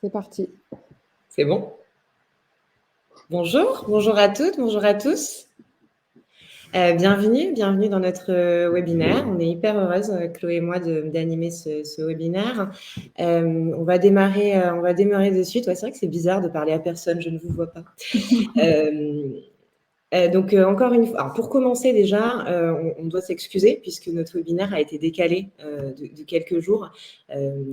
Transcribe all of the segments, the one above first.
C'est parti. C'est bon? Bonjour à toutes, bonjour à tous. Bienvenue dans notre webinaire. On est hyper heureuse, Chloé et moi, d'animer ce webinaire. On va démarrer de suite. Ouais, c'est vrai que c'est bizarre de parler à personne, je ne vous vois pas. Donc, encore une fois, alors pour commencer déjà, on doit s'excuser puisque notre webinaire a été décalé de quelques jours.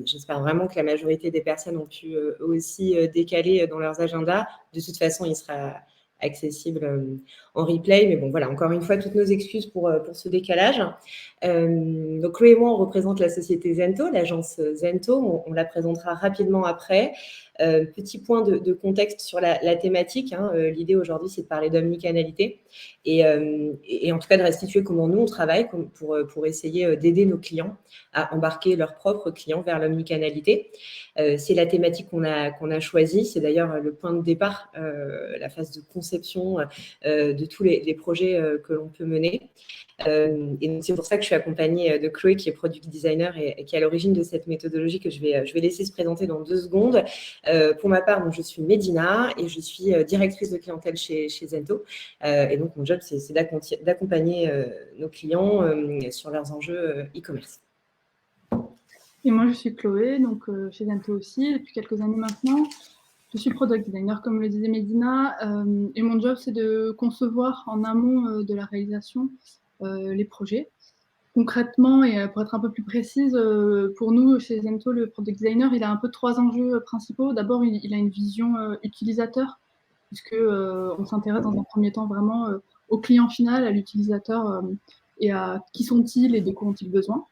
J'espère vraiment que la majorité des personnes ont pu aussi décaler dans leurs agendas. De toute façon, il sera accessible en replay. Mais bon, voilà, encore une fois, toutes nos excuses pour ce décalage. Donc, Chloé et moi, on représente la société Zento, l'agence Zento. On la présentera rapidement après. Petit point de contexte sur la thématique. L'idée aujourd'hui, c'est de parler d'omnicanalité et en tout cas de restituer comment nous, on travaille pour essayer d'aider nos clients à embarquer leurs propres clients vers l'omnicanalité. C'est la thématique qu'on a choisie. C'est d'ailleurs le point de départ, la phase de conception de tous les projets que l'on peut mener. Et donc, c'est pour ça que je suis accompagnée de Chloé, qui est product designer et qui est à l'origine de cette méthodologie que je vais laisser se présenter dans 2 secondes. Pour ma part, donc, je suis Médina et je suis directrice de clientèle chez Zento. Et donc, mon job, c'est d'accompagner nos clients sur leurs enjeux e-commerce. Et moi, je suis Chloé, donc chez Zento aussi, depuis quelques années maintenant. Je suis product designer, comme le disait Médina, et mon job, c'est de concevoir en amont de la réalisation les projets. Concrètement, et pour être un peu plus précise, pour nous, chez Zento, le product designer, il a un peu 3 enjeux principaux. D'abord, il a une vision utilisateur, puisque on s'intéresse dans un premier temps vraiment au client final, à l'utilisateur, et à qui sont-ils et de quoi ont-ils besoin.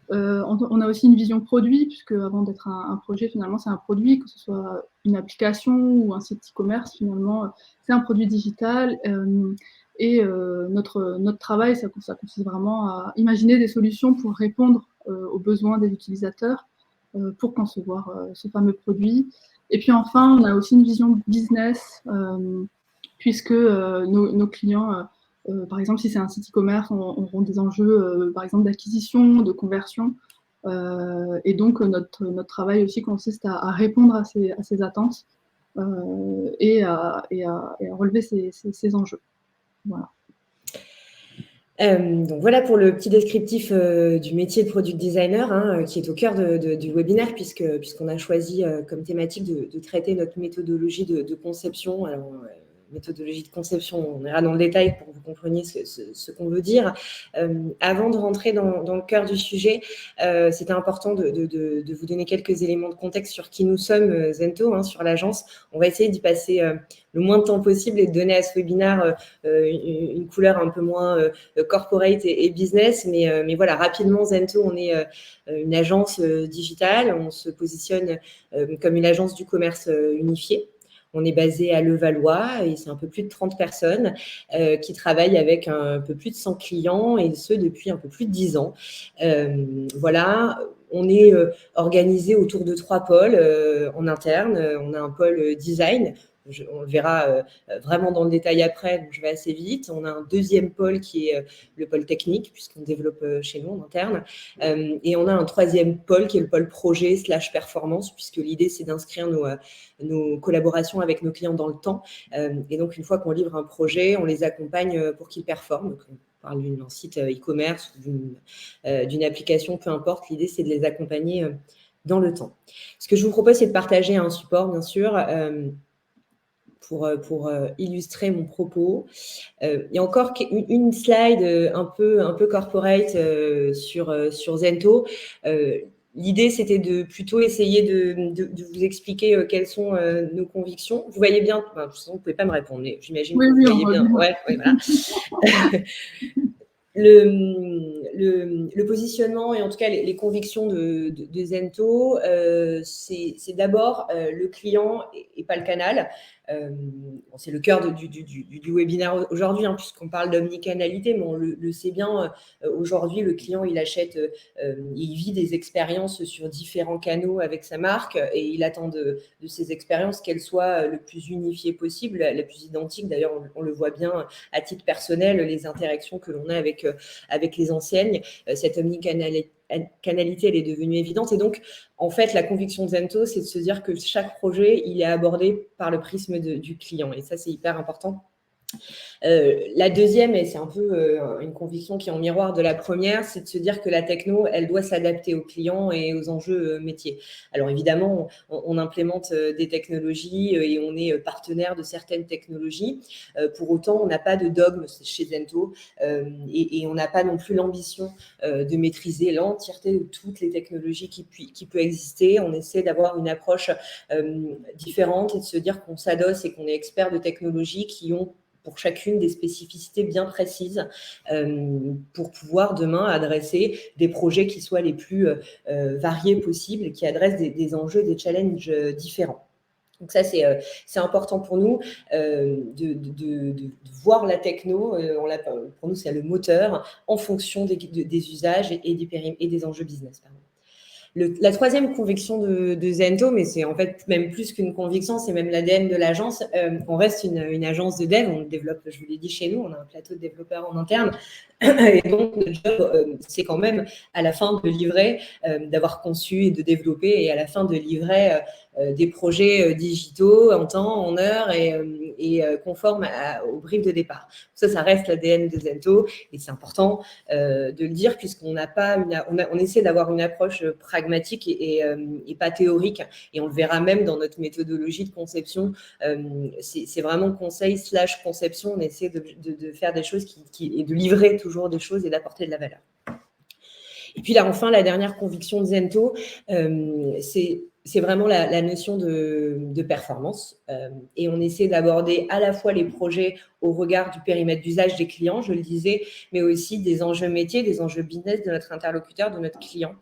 On a aussi une vision produit, puisque avant d'être un projet, finalement, c'est un produit, que ce soit une application ou un site e-commerce, finalement, c'est un produit digital. Notre travail, ça consiste vraiment à imaginer des solutions pour répondre aux besoins des utilisateurs, pour concevoir ce fameux produit. Et puis enfin, on a aussi une vision business, puisque nos clients... par exemple, si c'est un site e-commerce, on aura des enjeux, par exemple, d'acquisition, de conversion. Et donc, notre travail aussi consiste à répondre à ces attentes et à relever ces enjeux. Voilà. Donc voilà pour le petit descriptif du métier de product designer, qui est au cœur du webinaire, puisqu'on a choisi comme thématique de traiter notre méthodologie de conception. Alors, méthodologie de conception, on ira dans le détail pour que vous compreniez ce qu'on veut dire. Avant de rentrer dans le cœur du sujet, c'était important de vous donner quelques éléments de contexte sur qui nous sommes, Zento, sur l'agence. On va essayer d'y passer le moins de temps possible et de donner à ce webinaire une couleur un peu moins corporate et business. Mais voilà, rapidement, Zento, on est une agence digitale. On se positionne comme une agence du commerce unifié. On est basé à Levallois et c'est un peu plus de 30 personnes qui travaillent avec un peu plus de 100 clients et ce depuis un peu plus de 10 ans. Voilà, on est organisé autour de 3 pôles en interne. On a un pôle design. On le verra vraiment dans le détail après, donc je vais assez vite. On a un deuxième pôle qui est le pôle technique, puisqu'on développe chez nous en interne. Et on a un troisième pôle qui est le pôle projet / performance, puisque l'idée, c'est d'inscrire nos collaborations avec nos clients dans le temps. Et donc, une fois qu'on livre un projet, on les accompagne pour qu'ils performent. Donc, on parle d'un site e-commerce ou d'une application, peu importe. L'idée, c'est de les accompagner dans le temps. Ce que je vous propose, c'est de partager un support, bien sûr, pour illustrer mon propos. Il y a encore une slide un peu corporate sur Zento. L'idée, c'était de plutôt essayer de vous expliquer quelles sont nos convictions. Vous voyez bien, enfin, de toute façon, vous ne pouvez pas me répondre, mais j'imagine que vous voyez bien. Ouais, voilà. Le positionnement et en tout cas les convictions de Zento, c'est d'abord le client et pas le canal. C'est le cœur du webinaire aujourd'hui, puisqu'on parle d'omnicanalité, mais on le sait bien, aujourd'hui, le client, il achète, il vit des expériences sur différents canaux avec sa marque et il attend de ces expériences qu'elles soient le plus unifiées possible, la plus identique. D'ailleurs, on le voit bien à titre personnel, les interactions que l'on a avec les enseignes. Cette omnicanalité, l'omnicanalité, elle est devenue évidente. Et donc, en fait, la conviction de Zento, c'est de se dire que chaque projet, il est abordé par le prisme du client. Et ça, c'est hyper important. La deuxième, et c'est un peu une conviction qui est en miroir de la première, c'est de se dire que la techno, elle doit s'adapter aux clients et aux enjeux métiers. Alors évidemment, on implémente des technologies et on est partenaire de certaines technologies. Pour autant, on n'a pas de dogme chez Zento et on n'a pas non plus l'ambition de maîtriser l'entièreté de toutes les technologies qui peut exister. On essaie d'avoir une approche différente et de se dire qu'on s'adosse et qu'on est expert de technologies qui ont pour chacune des spécificités bien précises pour pouvoir demain adresser des projets qui soient les plus variés possibles et qui adressent des enjeux, des challenges différents. Donc ça, c'est important pour nous de voir la techno, pour nous, c'est le moteur en fonction des usages et des enjeux business. Pardon. La troisième conviction de Zento, mais c'est en fait même plus qu'une conviction, c'est même l'ADN de l'agence. On reste une agence de dev, on développe, je vous l'ai dit, chez nous, on a un plateau de développeurs en interne. Et donc, notre job, c'est quand même à la fin de livrer, d'avoir conçu et de développer, et à la fin de livrer des projets digitaux en temps, en heure et conformes au brief de départ. Ça reste l'ADN de Zento et c'est important de le dire puisqu'on n'a pas on essaie d'avoir une approche pragmatique et pas théorique et on le verra même dans notre méthodologie de conception. C'est vraiment conseil / conception. On essaie de faire des choses et de livrer toujours des choses et d'apporter de la valeur. Et puis là, enfin, la dernière conviction de Zento, c'est vraiment la notion de performance. Et on essaie d'aborder à la fois les projets au regard du périmètre d'usage des clients, je le disais, mais aussi des enjeux métiers, des enjeux business de notre interlocuteur, de notre client.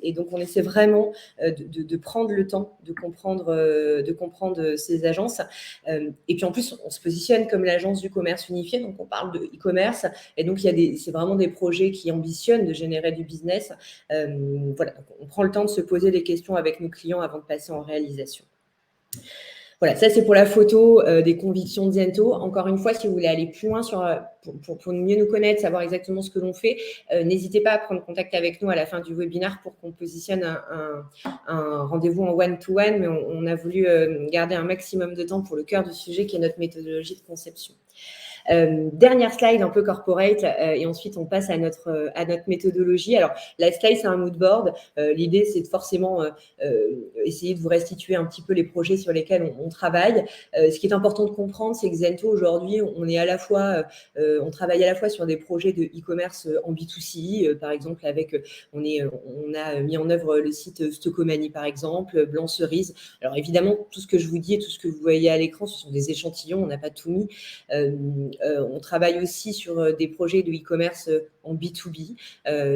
Et donc, on essaie vraiment de prendre le temps de comprendre ces agences. Et puis, en plus, on se positionne comme l'agence du commerce unifié, donc on parle de e-commerce. Et donc, c'est vraiment des projets qui ambitionnent de générer du business. Voilà, donc on prend le temps de se poser des questions avec nos clients avant de passer en réalisation. Voilà, ça c'est pour la photo des convictions de Zento. Encore une fois, si vous voulez aller plus loin pour mieux nous connaître, savoir exactement ce que l'on fait, n'hésitez pas à prendre contact avec nous à la fin du webinaire pour qu'on positionne un rendez-vous en one-to-one, mais on a voulu garder un maximum de temps pour le cœur du sujet qui est notre méthodologie de conception. Dernière slide un peu corporate et ensuite on passe à notre méthodologie. Alors la slide c'est un mood board. L'idée c'est de forcément essayer de vous restituer un petit peu les projets sur lesquels on travaille. Ce qui est important de comprendre, c'est que Zento aujourd'hui on travaille à la fois sur des projets de e-commerce en B2C, par exemple on a mis en œuvre le site Stocomanie par exemple, Blanc Cerise. Alors évidemment tout ce que je vous dis et tout ce que vous voyez à l'écran, ce sont des échantillons, on n'a pas tout mis. On travaille aussi sur des projets de e-commerce en B2B.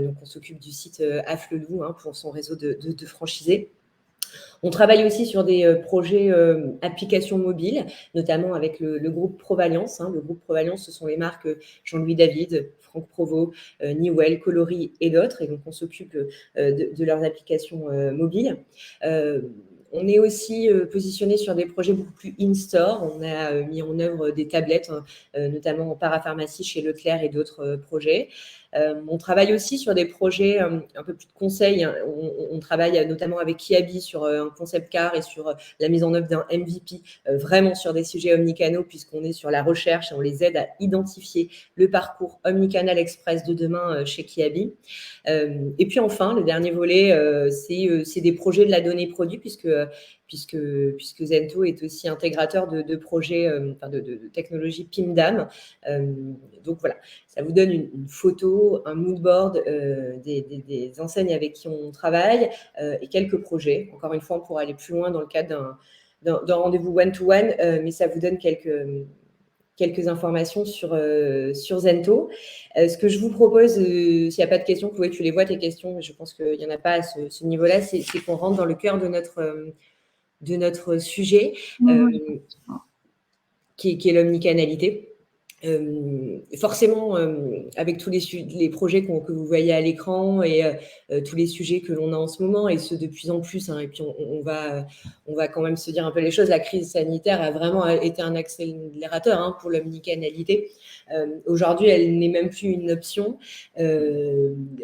Donc, on s'occupe du site Afflelou pour son réseau de franchisés. On travaille aussi sur des projets applications mobiles, notamment avec le groupe Provalence. Le groupe Provalence, ce sont les marques Jean-Louis David, Franck Provost, Newell, Coloris et d'autres. Et donc, on s'occupe de leurs applications mobiles. On est aussi positionné sur des projets beaucoup plus in-store. On a mis en œuvre des tablettes, notamment en parapharmacie chez Leclerc et d'autres projets. On travaille aussi sur des projets un peu plus de conseil. On travaille notamment avec Kiabi sur un concept car et sur la mise en œuvre d'un MVP, vraiment sur des sujets omnicanaux, puisqu'on est sur la recherche et on les aide à identifier le parcours omnicanal express de demain chez Kiabi. Et puis enfin, le dernier volet, c'est des projets de la donnée produit, puisque Zento est aussi intégrateur de projets, de technologie PIMDAM. Donc voilà, ça vous donne une photo, un mood board des enseignes avec qui on travaille et quelques projets. Encore une fois, on pourra aller plus loin dans le cadre d'un rendez-vous one-to-one, mais ça vous donne quelques informations sur Zento. Ce que je vous propose, s'il n'y a pas de questions, tu les vois tes questions, mais je pense qu'il n'y en a pas à ce niveau-là, c'est qu'on rentre dans le cœur de notre sujet, qui est l'omnicanalité. Forcément, avec tous les projets que vous voyez à l'écran et tous les sujets que l'on a en ce moment, et ceux de plus en plus, hein, et puis on va quand même se dire un peu les choses, la crise sanitaire a vraiment été un accélérateur, hein, pour l'omnicanalité. Aujourd'hui, elle n'est même plus une option.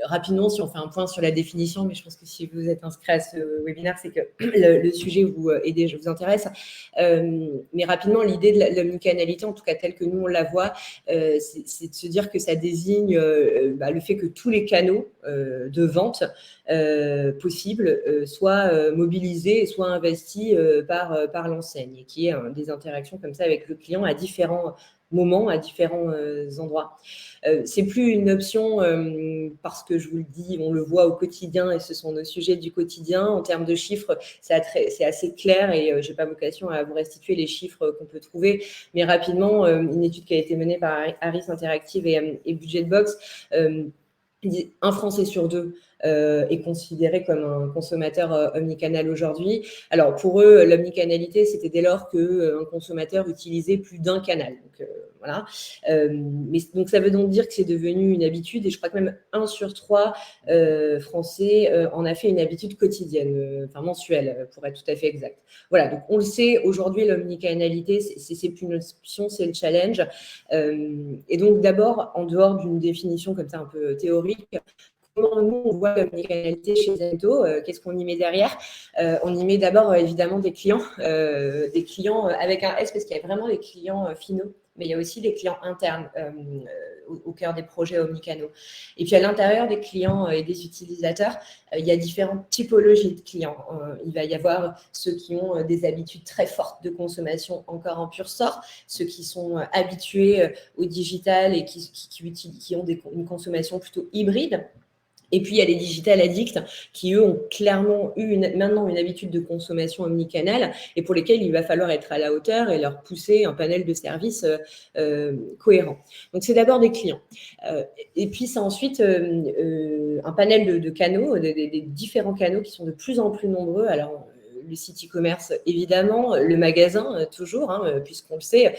Rapidement, si on fait un point sur la définition, mais je pense que si vous êtes inscrit à ce webinaire, c'est que le sujet vous intéresse. Mais rapidement, l'idée de l'omnicanalité, en tout cas telle que nous on la voit, c'est de se dire que ça désigne le fait que tous les canaux de vente possibles soient mobilisés et soient investis par l'enseigne, et qui est des interactions comme ça avec le client à différents moments, à différents endroits. C'est plus une option parce que je vous le dis, on le voit au quotidien et ce sont nos sujets du quotidien. En termes de chiffres, c'est assez clair et je n'ai pas vocation à vous restituer les chiffres qu'on peut trouver, mais rapidement, une étude qui a été menée par Harris Interactive et Budgetbox, un Français sur deux est considéré comme un consommateur omnicanal aujourd'hui. Alors pour eux, l'omnicanalité, c'était dès lors qu'un consommateur utilisait plus d'un canal. Donc voilà. Donc ça veut donc dire que c'est devenu une habitude, et je crois que même 1 sur 3 Français en a fait une habitude quotidienne, enfin mensuelle, pour être tout à fait exact. Voilà, donc on le sait, aujourd'hui, l'omnicanalité, c'est plus une option, c'est le challenge. Et donc d'abord, en dehors d'une définition comme ça un peu théorique, comment nous, on voit l'omnicanalité chez Zento, qu'est-ce qu'on y met derrière? On y met d'abord, évidemment, des clients avec un S, parce qu'il y a vraiment les clients finaux, mais il y a aussi les clients internes au cœur des projets omnicanaux. Et puis, à l'intérieur des clients et des utilisateurs, il y a différentes typologies de clients. Il va y avoir ceux qui ont des habitudes très fortes de consommation encore en pur sort, ceux qui sont habitués au digital et qui ont une consommation plutôt hybride. Et puis, il y a les digital addicts qui, eux, ont clairement eu maintenant une habitude de consommation omnicanale et pour lesquels il va falloir être à la hauteur et leur pousser un panel de services cohérent. Donc, c'est d'abord des clients. Et puis, c'est ensuite un panel de canaux, des différents canaux qui sont de plus en plus nombreux. Alors, le site e-commerce, évidemment, le magasin, toujours, hein, puisqu'on le sait,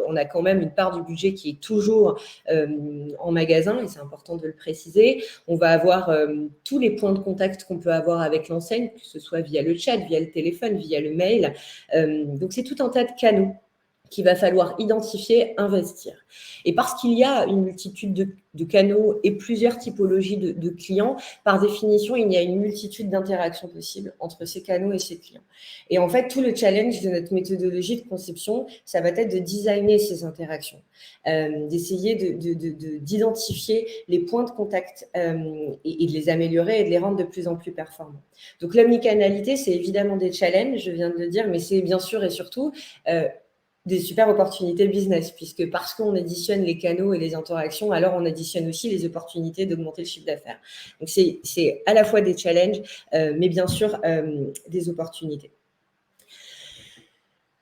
on a quand même une part du budget qui est toujours en magasin, et c'est important de le préciser. On va avoir tous les points de contact qu'on peut avoir avec l'enseigne, que ce soit via le chat, via le téléphone, via le mail. Donc, c'est tout un tas de canaux qu'il va falloir identifier, investir. Et parce qu'il y a une multitude de canaux et plusieurs typologies de clients, par définition, il y a une multitude d'interactions possibles entre ces canaux et ces clients. Et en fait, tout le challenge de notre méthodologie de conception, ça va être de designer ces interactions, d'essayer d'identifier les points de contact et de les améliorer et de les rendre de plus en plus performants. Donc, l'omnicanalité, c'est évidemment des challenges, je viens de le dire, mais c'est bien sûr et surtout des super opportunités business, puisque parce qu'on additionne les canaux et les interactions, alors on additionne aussi les opportunités d'augmenter le chiffre d'affaires. Donc, c'est à la fois des challenges, mais bien sûr des opportunités.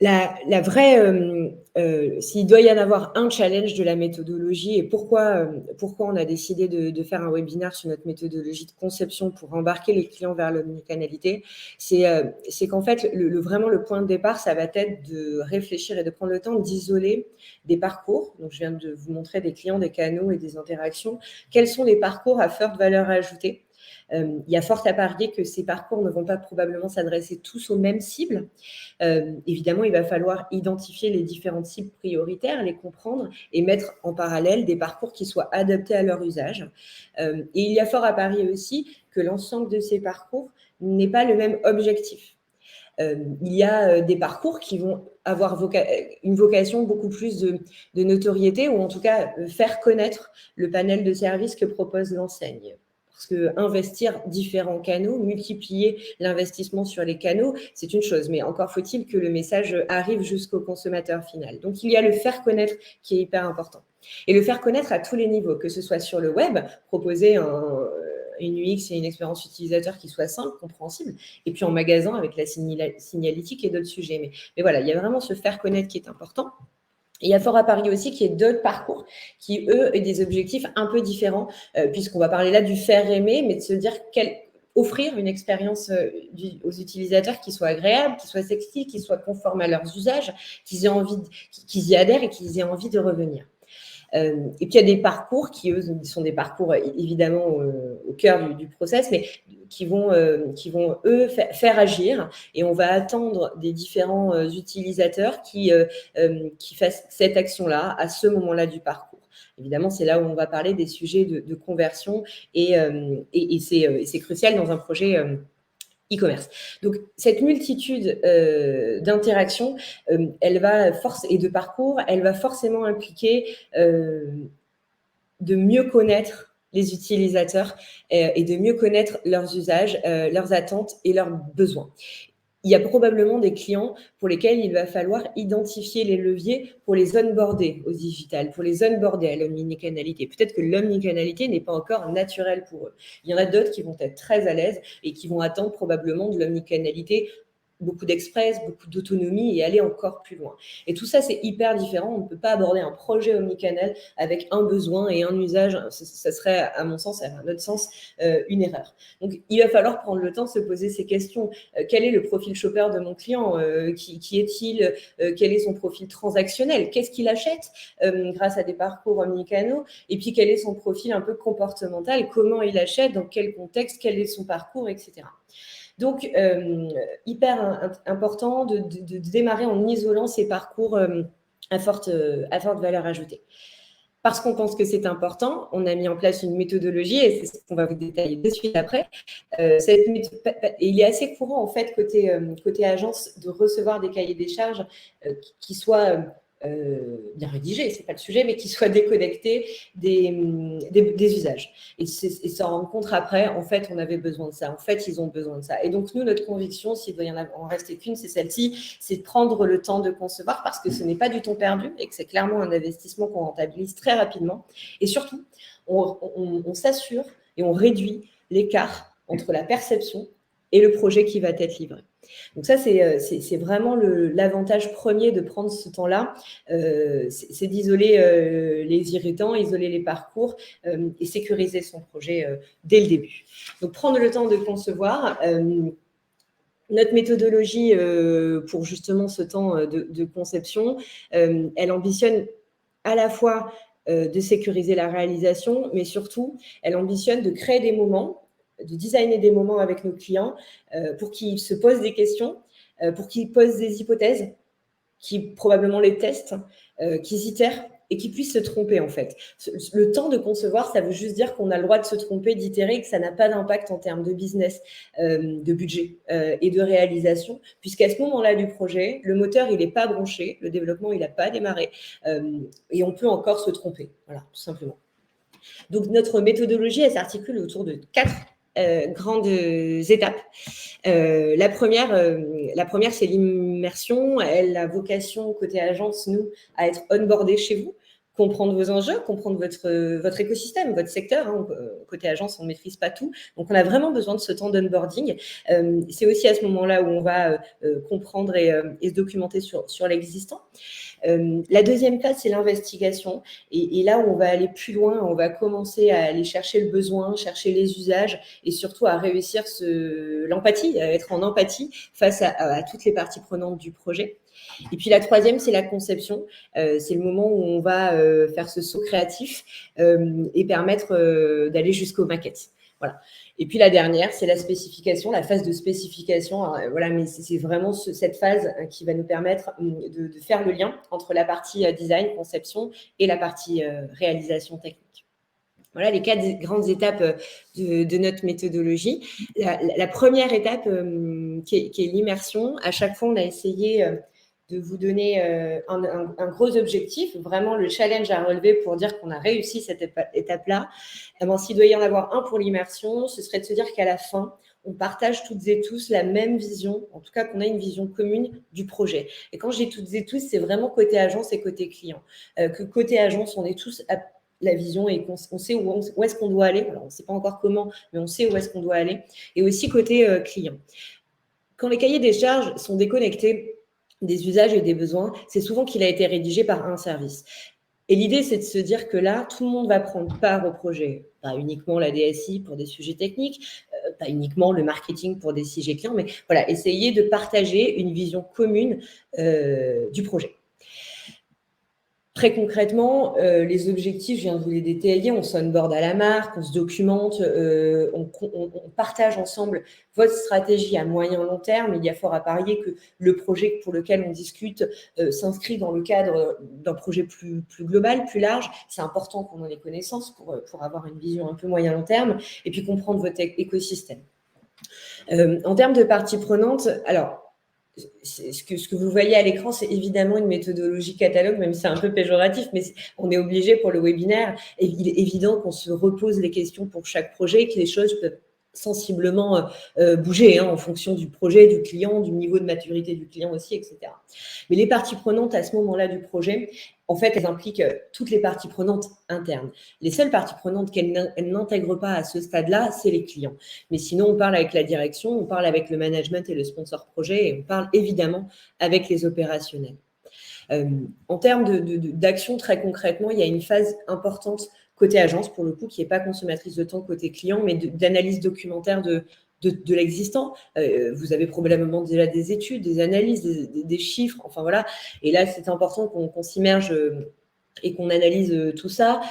La vraie, s'il doit y en avoir un challenge de la méthodologie et pourquoi on a décidé de faire un webinaire sur notre méthodologie de conception pour embarquer les clients vers l'omnicanalité, c'est qu'en fait, vraiment le point de départ, ça va être de réfléchir et de prendre le temps d'isoler des parcours. Donc, je viens de vous montrer des clients, des canaux et des interactions. Quels sont les parcours à forte valeur ajoutée? Il y a fort à parier que ces parcours ne vont pas probablement s'adresser tous aux mêmes cibles. Évidemment, il va falloir identifier les différentes cibles prioritaires, les comprendre et mettre en parallèle des parcours qui soient adaptés à leur usage. Et il y a fort à parier aussi que l'ensemble de ces parcours n'ait pas le même objectif. Il y a des parcours qui vont avoir une vocation beaucoup plus de notoriété, ou en tout cas faire connaître le panel de services que propose l'enseigne. Parce que investir différents canaux, multiplier l'investissement sur les canaux, c'est une chose, mais encore faut-il que le message arrive jusqu'au consommateur final. Donc, il y a le faire connaître qui est hyper important. Et le faire connaître à tous les niveaux, que ce soit sur le web, proposer une UX et une expérience utilisateur qui soit simple, compréhensible, et puis en magasin avec la signalétique et d'autres sujets. Mais voilà, il y a vraiment ce faire connaître qui est important. Et il y a fort à parier aussi qu'il y ait d'autres parcours qui, eux, aient des objectifs un peu différents, puisqu'on va parler là du faire aimer, mais de se dire offrir une expérience aux utilisateurs qui soit agréable, qui soit sexy, qui soit conforme à leurs usages, qu'ils y adhèrent et qu'ils aient envie de revenir. Et puis, il y a des parcours qui, eux, sont des parcours évidemment au cœur du process, mais qui vont eux, faire agir. Et on va attendre des différents utilisateurs qui fassent cette action-là à ce moment-là du parcours. Évidemment, c'est là où on va parler des sujets de conversion et c'est crucial dans un projet e-commerce. Donc, cette multitude d'interactions, et de parcours, elle va forcément impliquer de mieux connaître les utilisateurs et de mieux connaître leurs usages, leurs attentes et leurs besoins. Il y a probablement des clients pour lesquels il va falloir identifier les leviers pour les onboarder au digital, pour les onboarder à l'omnicanalité. Peut-être que l'omnicanalité n'est pas encore naturelle pour eux. Il y en a d'autres qui vont être très à l'aise et qui vont attendre probablement de l'omnicanalité beaucoup d'express, beaucoup d'autonomie et aller encore plus loin. Et tout ça, c'est hyper différent. On ne peut pas aborder un projet omnicanal avec un besoin et un usage. Ça serait, à mon sens, à notre sens, une erreur. Donc, il va falloir prendre le temps de se poser ces questions. Quel est le profil shopper de mon client? Qui est-il? Quel est son profil transactionnel? Qu'est-ce qu'il achète grâce à des parcours omnicanaux? Et puis, quel est son profil un peu comportemental? Comment il achète? Dans quel contexte? Quel est son parcours, etc. Donc, hyper important de démarrer en isolant ces parcours à forte valeur ajoutée. Parce qu'on pense que c'est important, on a mis en place une méthodologie, et c'est ce qu'on va vous détailler de suite après. Et il est assez courant, en fait, côté agence, de recevoir des cahiers des charges qui soient bien rédigés, c'est pas le sujet, mais qui soient déconnectés des usages. Et s'en rendre compte après, en fait, on avait besoin de ça. En fait, ils ont besoin de ça. Et donc, nous, notre conviction, s'il doit y en rester qu'une, c'est celle-ci, c'est de prendre le temps de concevoir parce que ce n'est pas du temps perdu et que c'est clairement un investissement qu'on rentabilise très rapidement. Et surtout, on s'assure et on réduit l'écart entre la perception et le projet qui va être livré. Donc ça, c'est vraiment l'avantage premier de prendre ce temps-là, c'est d'isoler les irritants, isoler les parcours et sécuriser son projet dès le début. Donc prendre le temps de concevoir. Notre méthodologie pour justement ce temps de conception, elle ambitionne à la fois de sécuriser la réalisation, mais surtout, elle ambitionne de créer des moments, de designer des moments avec nos clients pour qu'ils se posent des questions, pour qu'ils posent des hypothèses, qu'ils probablement les testent, qu'ils itèrent et qu'ils puissent se tromper en fait. Le temps de concevoir, ça veut juste dire qu'on a le droit de se tromper, d'itérer, et que ça n'a pas d'impact en termes de business, de budget et de réalisation, puisqu'à ce moment-là du projet, le moteur, il n'est pas branché, le développement, il n'a pas démarré, et on peut encore se tromper, voilà, tout simplement. Donc, notre méthodologie, elle s'articule autour de 4 grandes étapes. La première, c'est l'immersion. Elle a vocation, côté agence, nous, à être onboardé chez vous, comprendre vos enjeux, comprendre votre écosystème, votre secteur. Hein. Côté agence, on ne maîtrise pas tout. Donc, on a vraiment besoin de ce temps d'onboarding. C'est aussi à ce moment-là où on va comprendre et se documenter sur l'existant. La deuxième phase, c'est l'investigation. Et là, on va aller plus loin, on va commencer à aller chercher le besoin, chercher les usages et surtout à réussir l'empathie, à être en empathie face à toutes les parties prenantes du projet. Et puis la troisième, c'est la conception. C'est le moment où on va faire ce saut créatif et permettre d'aller jusqu'aux maquettes. Voilà. Et puis la dernière, c'est la spécification, la phase de spécification. Alors, voilà, mais c'est vraiment cette phase qui va nous permettre de faire le lien entre la partie design, conception et la partie réalisation technique. Voilà les 4 grandes étapes de notre méthodologie. La première étape qui est l'immersion. À chaque fois, on a essayé de vous donner un gros objectif, vraiment le challenge à relever pour dire qu'on a réussi cette étape-là. S'il doit y en avoir un pour l'immersion, ce serait de se dire qu'à la fin, on partage toutes et tous la même vision, en tout cas qu'on a une vision commune du projet. Et quand je dis toutes et tous, c'est vraiment côté agence et côté client. Que côté agence, on est tous à la vision et qu'on sait où est-ce qu'on doit aller. Alors, on ne sait pas encore comment, mais on sait où est-ce qu'on doit aller. Et aussi côté client. Quand les cahiers des charges sont déconnectés des usages et des besoins, c'est souvent qu'il a été rédigé par un service. Et l'idée, c'est de se dire que là, tout le monde va prendre part au projet. Pas uniquement la DSI pour des sujets techniques, pas uniquement le marketing pour des sujets clients, mais voilà, essayer de partager une vision commune du projet. Très concrètement, les objectifs, je viens de vous les détailler, on s'onboard à la marque, on se documente, on partage ensemble votre stratégie à moyen long terme. Il y a fort à parier que le projet pour lequel on discute s'inscrit dans le cadre d'un projet plus global, plus large. C'est important qu'on en ait connaissance pour avoir une vision un peu moyen long terme et puis comprendre votre écosystème. En termes de parties prenantes, alors, ce que vous voyez à l'écran, c'est évidemment une méthodologie catalogue, même si c'est un peu péjoratif, mais on est obligé pour le webinaire. Et il est évident qu'on se repose les questions pour chaque projet, que les choses peuvent sensiblement bouger en fonction du projet, du client, du niveau de maturité du client aussi, etc. Mais les parties prenantes à ce moment-là du projet, en fait, elles impliquent toutes les parties prenantes internes. Les seules parties prenantes qu'elles n'intègrent pas à ce stade-là, c'est les clients. Mais sinon, on parle avec la direction, on parle avec le management et le sponsor projet, et on parle évidemment avec les opérationnels. En termes d'action, très concrètement, il y a une phase importante côté agence, pour le coup, qui n'est pas consommatrice de temps côté client, mais d'analyse documentaire de l'existant. Vous avez probablement déjà des études, des analyses, des chiffres, enfin voilà. Et là, c'est important qu'on s'immerge et qu'on analyse tout ça.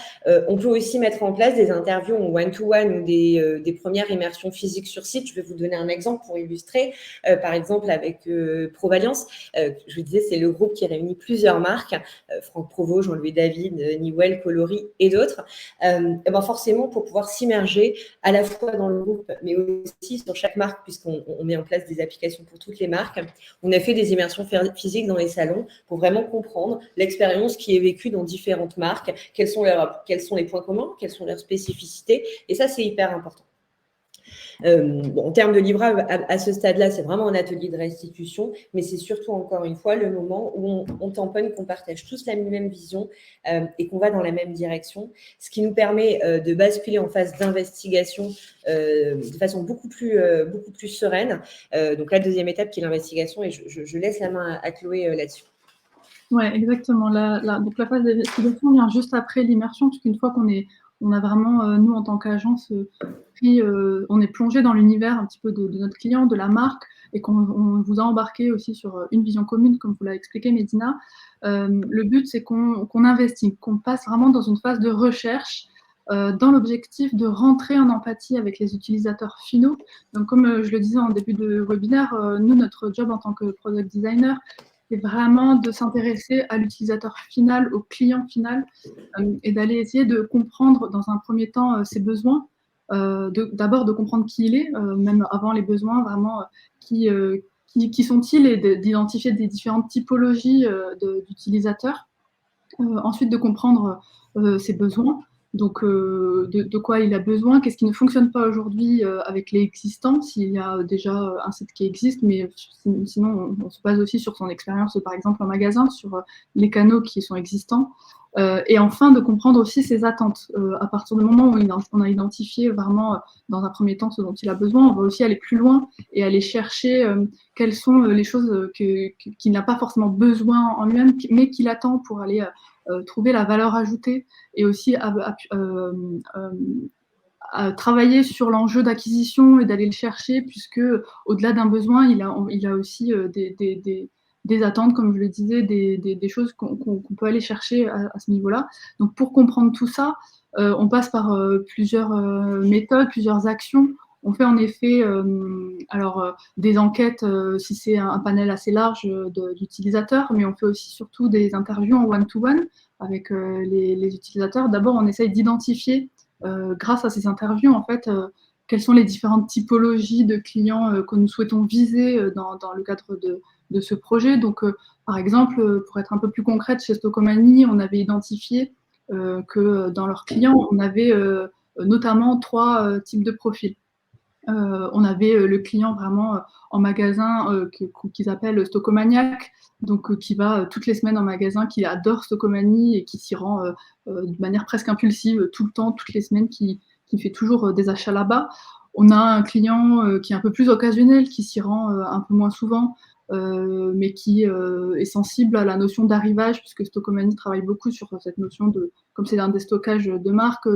On peut aussi mettre en place des interviews en one-to-one ou des premières immersions physiques sur site. Je vais vous donner un exemple pour illustrer. Par exemple, avec Provalence, je vous disais, c'est le groupe qui réunit plusieurs marques, Franck Provost, Jean-Louis David, Newell, Coloris et d'autres. Et ben forcément, pour pouvoir s'immerger à la fois dans le groupe, mais aussi sur chaque marque, puisqu'on met en place des applications pour toutes les marques, on a fait des immersions physiques dans les salons pour vraiment comprendre l'expérience qui est vécue dans différentes marques, quels sont les points communs, quelles sont leurs spécificités, et ça, c'est hyper important. En termes de livrable, à ce stade-là, c'est vraiment un atelier de restitution, mais c'est surtout, encore une fois, le moment où on tamponne, qu'on partage tous la même vision et qu'on va dans la même direction, ce qui nous permet de basculer en phase d'investigation de façon beaucoup plus sereine. Donc, la deuxième étape qui est l'investigation, et je laisse la main à Chloé là-dessus. Oui, exactement. Donc la phase d'investigation vient juste après l'immersion, parce qu'une fois on a vraiment, nous, en tant qu'agence, on est plongé dans l'univers un petit peu de notre client, de la marque, et qu'on vous a embarqué aussi sur une vision commune, comme vous l'avez expliqué, Médina. Le but, c'est qu'on investigue, qu'on passe vraiment dans une phase de recherche, dans l'objectif de rentrer en empathie avec les utilisateurs finaux. Donc, comme je le disais en début de webinaire, nous, notre job en tant que product designer, c'est vraiment de s'intéresser à l'utilisateur final, au client final, et d'aller essayer de comprendre dans un premier temps ses besoins, d'abord de comprendre qui il est, même avant les besoins, vraiment qui sont-ils, et d'identifier des différentes typologies d'utilisateurs. Ensuite, de comprendre ses besoins, donc de quoi il a besoin, qu'est-ce qui ne fonctionne pas aujourd'hui avec les existants, s'il y a déjà un site qui existe, mais sinon on se base aussi sur son expérience, par exemple en magasin, sur les canaux qui sont existants. Et enfin, de comprendre aussi ses attentes. À partir du moment où on a identifié vraiment, dans un premier temps, ce dont il a besoin, on va aussi aller plus loin et aller chercher quelles sont les choses qu'il n'a pas forcément besoin en lui-même, mais qu'il attend pour aller trouver la valeur ajoutée, et aussi à travailler sur l'enjeu d'acquisition et d'aller le chercher, puisque au-delà d'un besoin, il a aussi des attentes, comme je le disais, des choses qu'on peut aller chercher à ce niveau-là. Donc, pour comprendre tout ça, on passe par plusieurs méthodes, plusieurs actions. On fait en effet des enquêtes si c'est un panel assez large d'utilisateurs, mais on fait aussi surtout des interviews en one-to-one avec les utilisateurs. D'abord, on essaye d'identifier, grâce à ces interviews, en fait, quelles sont les différentes typologies de clients que nous souhaitons viser dans le cadre de ce projet. Donc, par exemple, pour être un peu plus concrète, chez Stocomanie, on avait identifié que dans leurs clients, on avait notamment 3 types de profils. On avait le client vraiment en magasin qu'ils appellent Stocomaniac, donc qui va toutes les semaines en magasin, qui adore Stocomanie et qui s'y rend de manière presque impulsive tout le temps, toutes les semaines, qui fait toujours des achats là-bas. On a un client qui est un peu plus occasionnel, qui s'y rend un peu moins souvent, mais qui est sensible à la notion d'arrivage, puisque Stocomanie travaille beaucoup sur cette notion de, comme c'est un déstockage de marque,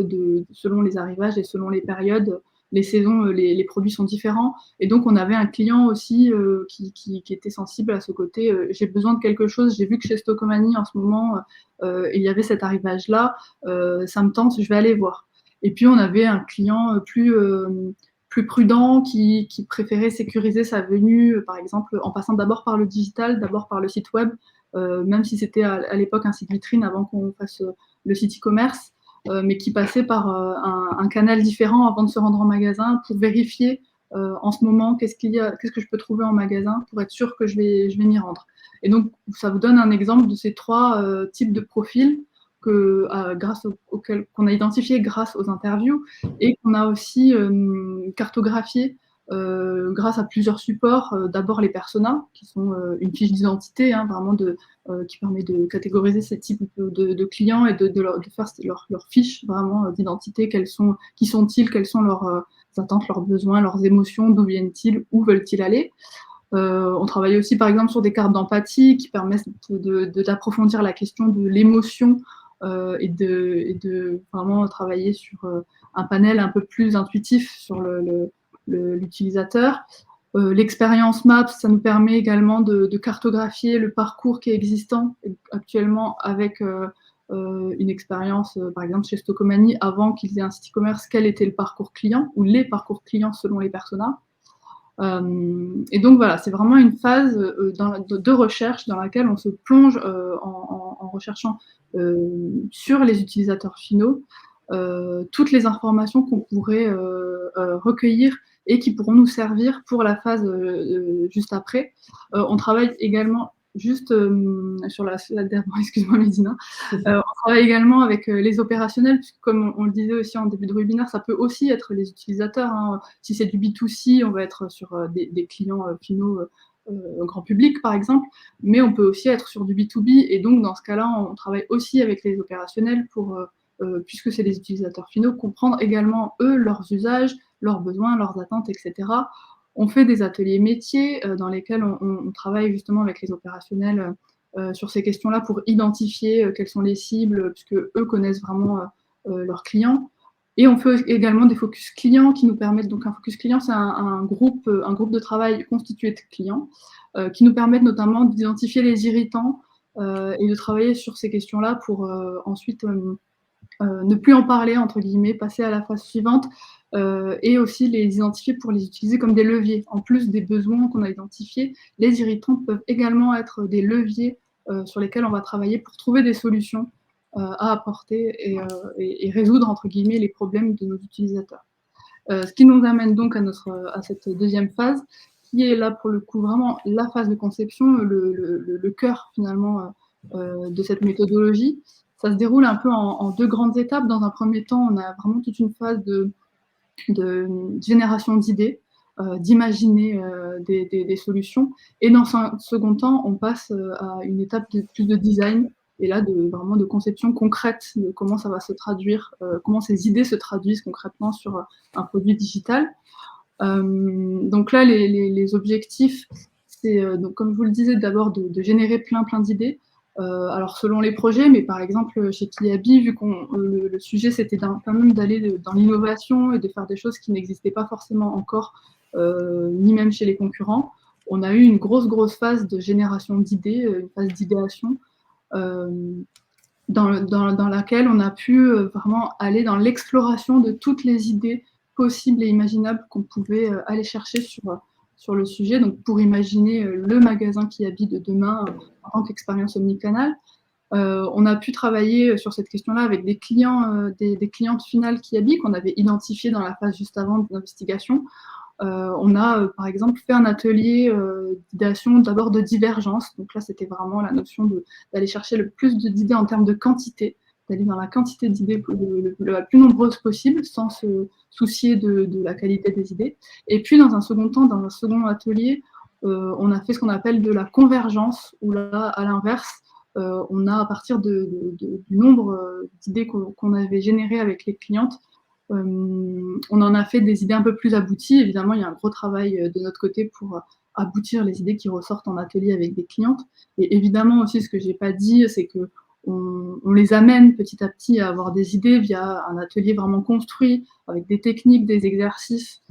selon les arrivages et selon les périodes, les saisons, les produits sont différents. Et donc, on avait un client aussi qui était sensible à ce côté j'ai besoin de quelque chose, j'ai vu que chez Stocomanie, en ce moment, il y avait cet arrivage-là, ça me tente, je vais aller voir. Et puis, on avait un client plus prudent qui préférait sécuriser sa venue, par exemple, en passant d'abord par le digital, d'abord par le site web, même si c'était à l'époque un site vitrine avant qu'on fasse le site e-commerce, mais qui passait par un canal différent avant de se rendre en magasin pour vérifier en ce moment qu'est-ce que je peux trouver en magasin pour être sûr que je vais m'y rendre. Et donc, ça vous donne un exemple de ces 3 types de profils qu'on a identifié grâce aux interviews et qu'on a aussi cartographié grâce à plusieurs supports. D'abord les personas, qui sont une fiche d'identité, hein, vraiment qui permet de catégoriser ces types de clients et de faire leur fiche vraiment d'identité. Qui sont-ils, quelles sont leurs attentes, leurs besoins, leurs émotions, d'où viennent-ils, où veulent-ils aller. On travaille aussi par exemple sur des cartes d'empathie qui permettent d'approfondir la question de l'émotion et de vraiment travailler sur un panel un peu plus intuitif sur l'utilisateur. L'expérience Maps, ça nous permet également de cartographier le parcours qui est existant actuellement avec une expérience, par exemple chez Stocomanie, avant qu'ils aient un site e-commerce, quel était le parcours client ou les parcours clients selon les personas. Et donc voilà, c'est vraiment une phase de recherche dans laquelle on se plonge en recherchant sur les utilisateurs finaux toutes les informations qu'on pourrait recueillir et qui pourront nous servir pour la phase juste après. On travaille également juste sur la excuse-moi Médina, on travaille également avec les opérationnels, puisque comme on le disait aussi en début de webinaire, ça peut aussi être les utilisateurs, hein. Si c'est du B2C, on va être sur des clients finaux grand public par exemple, mais on peut aussi être sur du B2B, et donc dans ce cas-là, on travaille aussi avec les opérationnels pour, puisque c'est les utilisateurs finaux, comprendre également eux leurs usages, leurs besoins, leurs attentes, etc. On fait des ateliers métiers dans lesquels on travaille justement avec les opérationnels sur ces questions-là pour identifier quelles sont les cibles, puisque eux connaissent vraiment leurs clients. Et on fait également des focus clients qui nous permettent, donc un focus client, c'est un groupe de travail constitué de clients qui nous permettent notamment d'identifier les irritants et de travailler sur ces questions-là pour ensuite ne plus en parler, entre guillemets, passer à la phase suivante et aussi les identifier pour les utiliser comme des leviers. En plus des besoins qu'on a identifiés, les irritants peuvent également être des leviers sur lesquels on va travailler pour trouver des solutions à apporter et résoudre, entre guillemets, les problèmes de nos utilisateurs. Ce qui nous amène donc à cette deuxième phase, qui est là, pour le coup, vraiment la phase de conception, le cœur, finalement, de cette méthodologie. Ça se déroule un peu en 2 grandes étapes. Dans un premier temps, on a vraiment toute une phase de génération d'idées, d'imaginer des solutions. Et dans un second temps, on passe à une étape plus de design, et là, vraiment de conception concrète de comment ça va se traduire, comment ces idées se traduisent concrètement sur un produit digital. Donc là, les objectifs, c'est, donc, comme je vous le disais, d'abord de générer plein d'idées. Alors selon les projets, mais par exemple chez Kiabi, vu que le sujet c'était quand même d'aller dans l'innovation et de faire des choses qui n'existaient pas forcément encore, ni même chez les concurrents, on a eu une grosse phase de génération d'idées, une phase d'idéation, dans laquelle on a pu vraiment aller dans l'exploration de toutes les idées possibles et imaginables qu'on pouvait aller chercher sur le sujet, donc pour imaginer le magasin Kiabi de demain en tant qu'expérience omnicanal. On a pu travailler sur cette question-là avec des clients, des clientes finales Kiabi qu'on avait identifiées dans la phase juste avant de l'investigation. On a par exemple fait un atelier d'idéation d'abord de divergence. Donc là, c'était vraiment la notion d'aller chercher le plus d'idées en termes de quantité, d'aller dans la quantité d'idées la plus nombreuse possible, sans se soucier de la qualité des idées. Et puis, dans un second temps, dans un second atelier, on a fait ce qu'on appelle de la convergence, où là, à l'inverse, on a, à partir du nombre d'idées qu'on avait générées avec les clientes, on en a fait des idées un peu plus abouties. Évidemment, il y a un gros travail de notre côté pour aboutir les idées qui ressortent en atelier avec des clientes. Et évidemment aussi, ce que je n'ai pas dit, c'est que on les amène petit à petit à avoir des idées via un atelier vraiment construit, avec des techniques, des exercices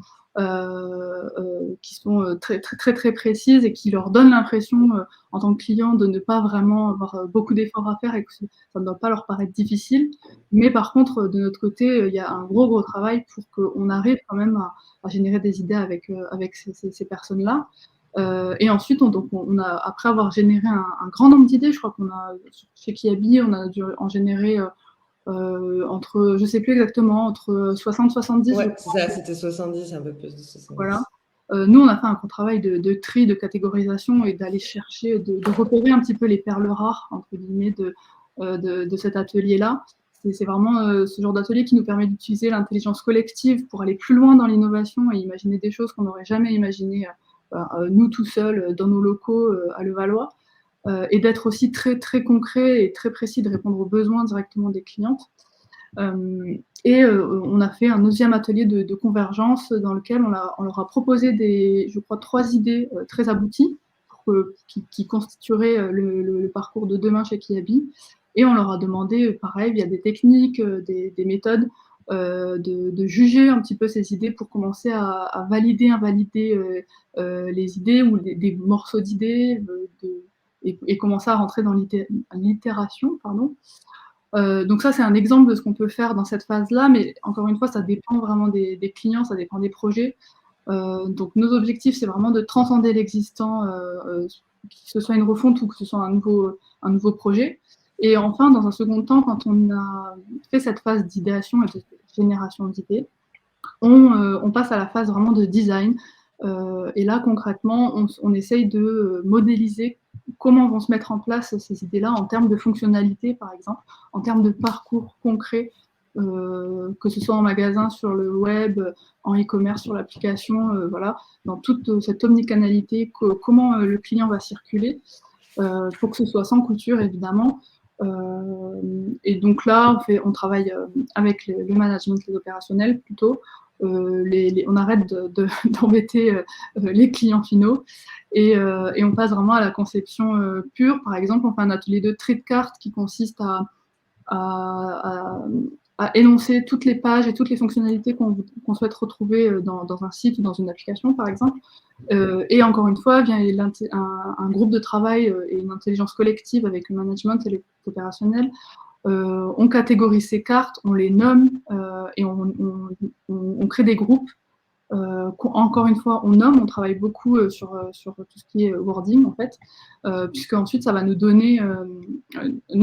qui sont très, très, très, très précises et qui leur donnent l'impression, en tant que client, de ne pas vraiment avoir beaucoup d'efforts à faire et que ça ne doit pas leur paraître difficile. Mais par contre, de notre côté, il y a un gros, gros travail pour qu'on arrive quand même à générer des idées avec ces personnes-là. Et ensuite, on a, après avoir généré un grand nombre d'idées, je crois qu'on a, chez Kiabi, on a dû en générer entre, je sais plus exactement, entre 60 et 70. Ouais, c'est ça, c'était 70, un peu plus de 70. Voilà. Nous, on a fait un gros travail de tri, de catégorisation et d'aller chercher, de repérer un petit peu les perles rares, entre guillemets, de cet atelier-là. C'est vraiment ce genre d'atelier qui nous permet d'utiliser l'intelligence collective pour aller plus loin dans l'innovation et imaginer des choses qu'on n'aurait jamais imaginées, nous tout seuls, dans nos locaux à Levallois. Et d'être aussi très, très concret et très précis, de répondre aux besoins directement des clientes. On a fait un deuxième atelier de convergence dans lequel on leur a proposé je crois, 3 idées très abouties qui constitueraient le parcours de demain chez Kiabi. Et on leur a demandé, pareil, via des techniques, des méthodes, de juger un petit peu ces idées pour commencer à valider, invalider les idées ou des morceaux d'idées et commencer à rentrer dans l'itération, pardon. Donc ça, c'est un exemple de ce qu'on peut faire dans cette phase-là, mais encore une fois, ça dépend vraiment des clients, ça dépend des projets. Donc nos objectifs, c'est vraiment de transcender l'existant, que ce soit une refonte ou que ce soit un nouveau projet. Et enfin, dans un second temps, quand on a fait cette phase d'idéation et de génération d'idées, on passe à la phase vraiment de design. Et là, concrètement, on essaye de modéliser comment vont se mettre en place ces idées-là en termes de fonctionnalité, par exemple, en termes de parcours concret, que ce soit en magasin, sur le web, en e-commerce, sur l'application, voilà, dans toute cette omnicanalité, comment le client va circuler, pour que ce soit sans couture, évidemment. Et donc là, on travaille avec le management, les opérationnels plutôt. On arrête d'embêter les clients finaux et on passe vraiment à la conception pure. Par exemple, on fait un atelier de tri de cartes qui consiste à énoncer toutes les pages et toutes les fonctionnalités qu'on souhaite retrouver dans un site ou dans une application, par exemple. Et encore une fois, vient un groupe de travail et une intelligence collective avec le management et les opérationnels. On catégorise ces cartes, on les nomme et on crée des groupes. Encore une fois, on nomme, on travaille beaucoup sur tout ce qui est wording, en fait, puisque ensuite, ça va nous donner,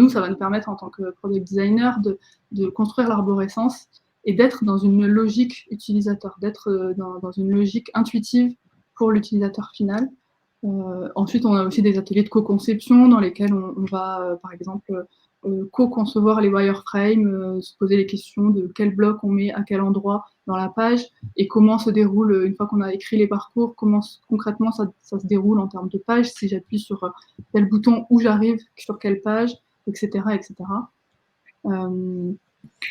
ça va nous permettre, en tant que product designer, de construire l'arborescence et d'être dans une logique utilisateur, d'être dans une logique intuitive pour l'utilisateur final. Ensuite, on a aussi des ateliers de co-conception dans lesquels on va, par exemple, co-concevoir les wireframes, se poser les questions de quel bloc on met à quel endroit dans la page et comment se déroule, une fois qu'on a écrit les parcours, comment concrètement ça se déroule en termes de page, si j'appuie sur tel bouton, où j'arrive, sur quelle page, etc. etc.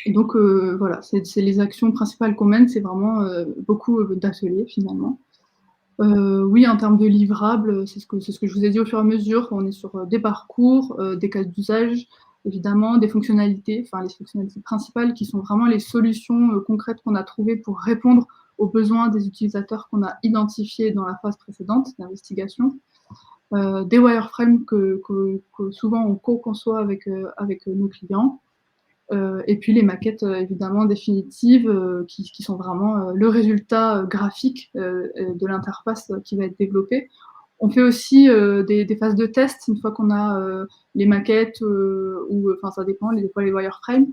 Et donc voilà, c'est les actions principales qu'on mène, c'est vraiment beaucoup d'ateliers finalement. Oui, en termes de livrables, c'est ce que je vous ai dit au fur et à mesure. On est sur des parcours, des cas d'usage, évidemment, des fonctionnalités, enfin les fonctionnalités principales qui sont vraiment les solutions concrètes qu'on a trouvées pour répondre aux besoins des utilisateurs qu'on a identifiés dans la phase précédente d'investigation. Des wireframes que souvent on co-conçoit avec nos clients. Et puis les maquettes évidemment définitives qui sont vraiment le résultat graphique de l'interface qui va être développée. On fait aussi des phases de test une fois qu'on a les maquettes ou enfin ça dépend, des fois les wireframes.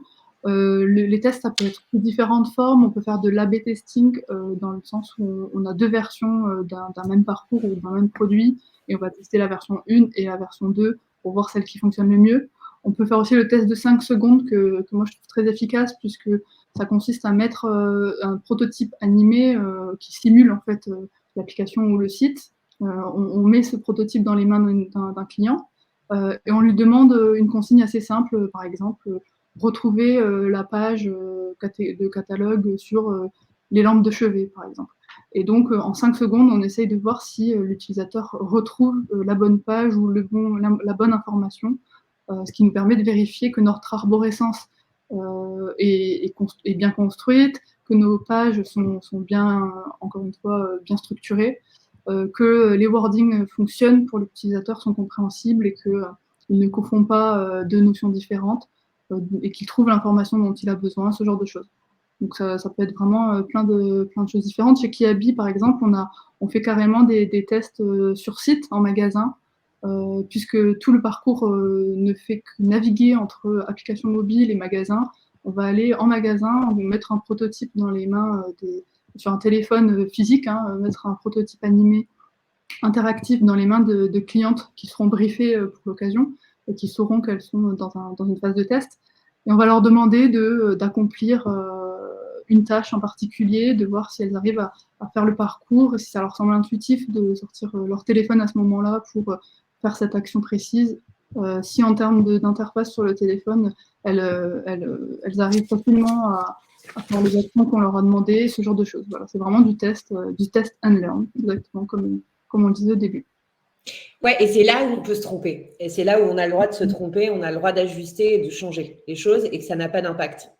Les tests, ça peut être sous différentes formes. On peut faire de l'A/B testing dans le sens où on a 2 versions d'un même parcours ou d'un même produit et on va tester la version 1 et la version 2 pour voir celle qui fonctionne le mieux. On peut faire aussi le test de 5 secondes que moi je trouve très efficace puisque ça consiste à mettre un prototype animé qui simule en fait l'application ou le site. On met ce prototype dans les mains d'un client et on lui demande une consigne assez simple, par exemple retrouver la page de catalogue sur les lampes de chevet, par exemple. Et donc, en 5 secondes, on essaye de voir si l'utilisateur retrouve la bonne page ou la bonne information ce qui nous permet de vérifier que notre arborescence est bien construite, que nos pages sont bien, encore une fois, bien structurées, que les wordings fonctionnent pour l'utilisateur, sont compréhensibles et qu'ils ne confondent pas deux notions différentes et qu'il trouve l'information dont il a besoin, ce genre de choses. Donc ça peut être vraiment plein de choses différentes. Chez Kiabi, par exemple, on fait carrément des tests sur site, en magasin, puisque tout le parcours ne fait que naviguer entre applications mobiles et magasins. On va aller en magasin, on va mettre un prototype dans les mains sur un téléphone physique, mettre un prototype animé interactif dans les mains de clientes qui seront briefées pour l'occasion et qui sauront qu'elles sont dans une phase de test. Et on va leur demander d'accomplir une tâche en particulier, de voir si elles arrivent à faire le parcours, et si ça leur semble intuitif de sortir leur téléphone à ce moment-là pour faire cette action précise. Si en termes d'interface sur le téléphone, elles arrivent facilement à faire les actions qu'on leur a demandé, ce genre de choses. Voilà, c'est vraiment du test and learn, exactement comme on le disait au début. Ouais, et c'est là où on peut se tromper. Et c'est là où on a le droit de se tromper, on a le droit d'ajuster et de changer les choses et que ça n'a pas d'impact.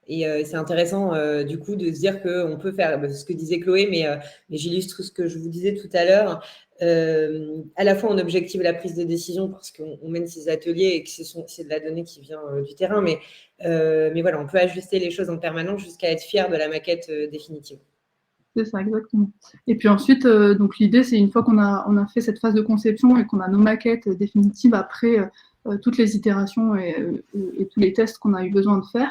Et c'est intéressant, du coup, de se dire qu'on peut faire ce que disait Chloé, mais j'illustre ce que je vous disais tout à l'heure. À la fois, on objective la prise de décision parce qu'on mène ces ateliers et que c'est de la donnée qui vient du terrain. Mais voilà, on peut ajuster les choses en permanence jusqu'à être fier de la maquette définitive. C'est ça, exactement. Et puis ensuite, donc l'idée, c'est une fois qu'on a fait cette phase de conception et qu'on a nos maquettes définitives après toutes les itérations et tous les tests qu'on a eu besoin de faire,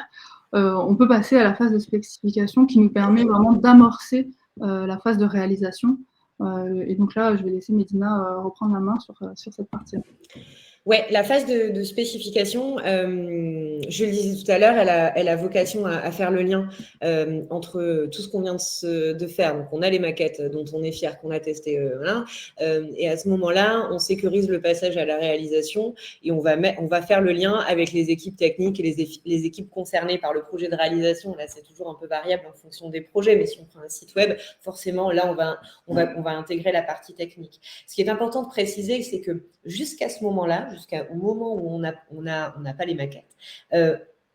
on peut passer à la phase de spécification qui nous permet vraiment d'amorcer la phase de réalisation. Et donc là, je vais laisser Médina reprendre la main sur cette partie-là. Ouais, la phase de spécification, je le disais tout à l'heure, elle a vocation à faire le lien entre tout ce qu'on vient de faire. Donc, on a les maquettes dont on est fier, qu'on a testé, voilà. Et à ce moment-là, on sécurise le passage à la réalisation et on va faire le lien avec les équipes techniques et les équipes concernées par le projet de réalisation. Là, c'est toujours un peu variable en fonction des projets, mais si on prend un site web, forcément, là, on va intégrer la partie technique. Ce qui est important de préciser, c'est que jusqu'à ce moment-là, jusqu'au moment où on n'a pas les maquettes,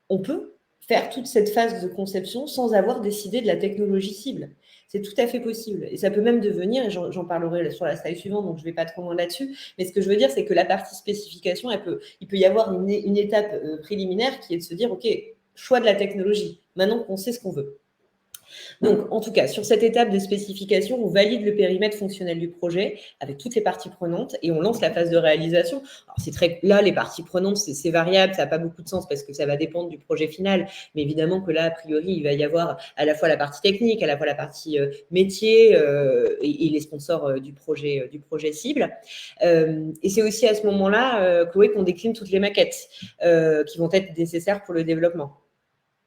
on peut faire toute cette phase de conception sans avoir décidé de la technologie cible. C'est tout à fait possible. Et ça peut même devenir, et j'en parlerai sur la slide suivante, donc je ne vais pas trop loin là-dessus, mais ce que je veux dire, c'est que la partie spécification, il peut y avoir une étape préliminaire qui est de se dire, OK, choix de la technologie, maintenant qu'on sait ce qu'on veut. Donc, en tout cas, sur cette étape de spécification, on valide le périmètre fonctionnel du projet avec toutes les parties prenantes et on lance la phase de réalisation. Alors, là, les parties prenantes, c'est variable, ça n'a pas beaucoup de sens parce que ça va dépendre du projet final. Mais évidemment que là, a priori, il va y avoir à la fois la partie technique, à la fois la partie métier et les sponsors du projet cible. Et c'est aussi à ce moment-là, Chloé, qu'on décline toutes les maquettes qui vont être nécessaires pour le développement.